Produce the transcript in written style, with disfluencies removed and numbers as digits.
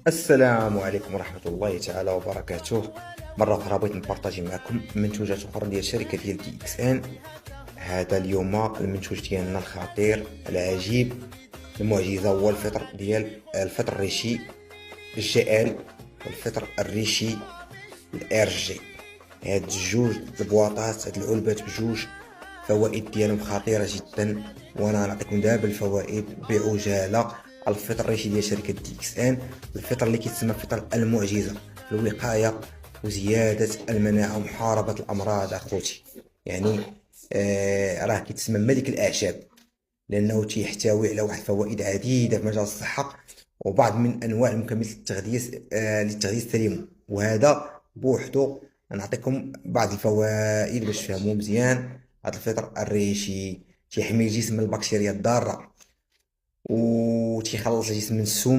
السلام عليكم ورحمة الله تعالى وبركاته. مرة أخرى بغيت نبارطاجي معكم منتوجات أخرى ديال الشركة ديال دي إكس إن. هذا اليوم المنتوج ديالنا الخطير العجيب المعجزة هو الفطر ديال الفطر الريشي الجي ال والفطر الريشي الار جي. هاد الجوج البواطات، هاد العلبات بجوج فوائد ديالهم خطيرة جدا، وانا نعطيكم دابا الفوائد بعجالة. الفطر الريشي ديال شركة دي اكس ان، الفطر اللي كيتسمى فطر المعجزة في الوقاية وزيادة المناعة ومحاربة الأمراض أخوتي. يعني راه كيتسمى ملك الأعشاب لأنه تيحتوي على واحد الفوائد عديدة في مجال الصحة وبعض من أنواع المكملات للتغذية للتغذية السليمة. وهذا بوحدو نعطيكم بعض الفوائد باش تفهموا مزيان. هذا الفطر الريشي تيحمي الجسم من البكتيريا الضارة وتيخلص الجسم من السموم